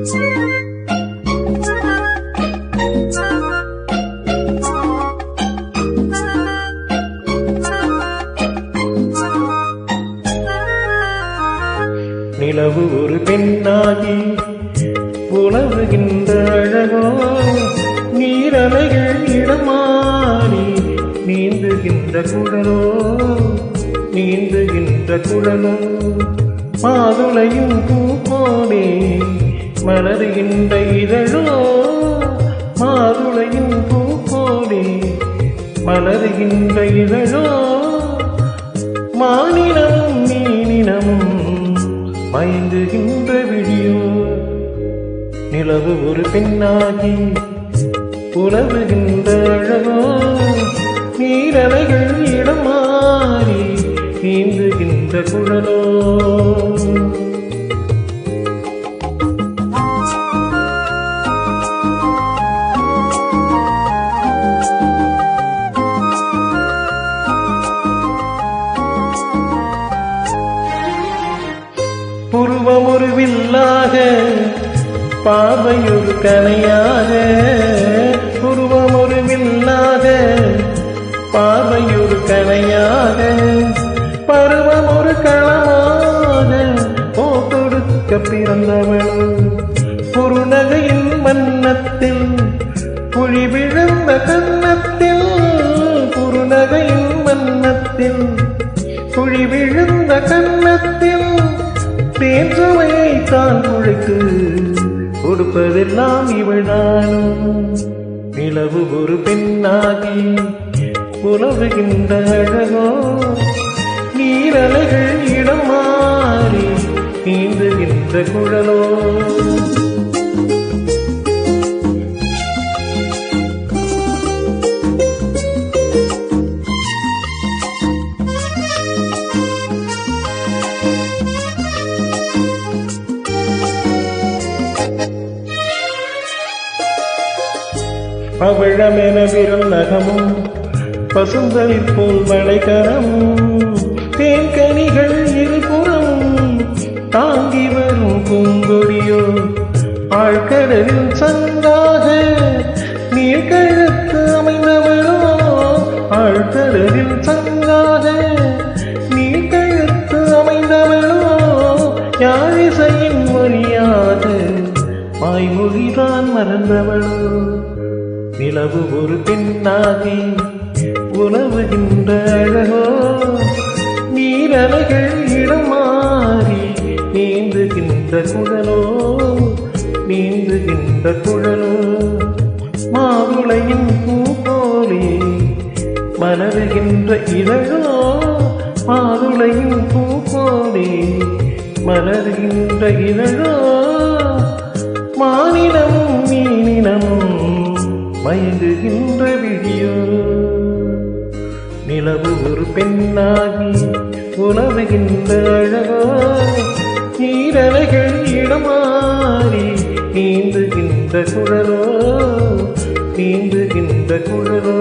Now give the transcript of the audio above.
நிலவு ஒரு பெண்ணாகி உலவுகின்ற அழகோ, நீரலைகள் இடமாறி நீந்துகின்ற குழலோ, நீந்துகின்ற குழலோ, மாதுளையும் பூப்போனே மலருகின்ற இதழோ, மாதுளையும் பூப்போனே மலருகின்ற இதழோ, மானினமும் மீனினமும் மயங்குகின்ற விழியோ. நிலவு ஒரு பெண்ணாகி உலவுகின்ற அழகோ, நீரலைகள் இடம் மாறி நீந்துகின்ற குழலோ. புருவம் ஒரு வில்லாக, பார்வையொரு கலையாக, புருவம் ஒரு வில்லாக, பார்வையொரு கலையாக, பருவம் ஒரு களமாக போத்தொடுக்க பிறந்தவள். குறுநகையின் வண்ணத்தில் குழி விழுந்த கன்னத்தில், குறுநகையின் வண்ணத்தில் குழி விழுந்த கன்னத்தில் தேன்சுவையை தான் குழைத்து கொடுப்பதெல்லாம் இவள்தானும். நிலவு ஒரு பெண்ணாகி உலவுகின்ற அழகோ, நீரலைகள் இடம் மாறி நீந்துகின்ற குழலோ. பவழமென விரல் நகமும் பசுந்தளிர் போல் வளைகரமும், தேன்கனிகள் இருபுறமும் தாங்கி வரும் பூங்கொடியோ, ஆழ்கடலில் சங்காக நீர்கழுத்து அமைந்தவளோ, ஆழ்கடலில் சங்காக நீர்கழுத்து அமைந்தவளோ, யாழிசையின் மொழியாக வாய்மொழிதான் மறந்தவளோ. நிலவு ஒரு பெண்ணாகி உலவுகின்ற அழகோ, நீரலைகள் இடம் மாறி நீந்துகின்ற குழலோ, நீந்துகின்ற குழலோ, மாதுளையின் பூ போலே மலருகின்ற இதழோ, மாதுளையின் பூ போலே மலருகின்ற இதழோ, மானினமும் மீனினமும் மயங்குகின்ற விழியோ. நிலவு ஒரு பெண்ணாகி உலவுகின்ற அழகோ, நீரலைகள் இடமாறி நீந்துகின்ற குழலோ, நீந்துகின்ற குழலோ.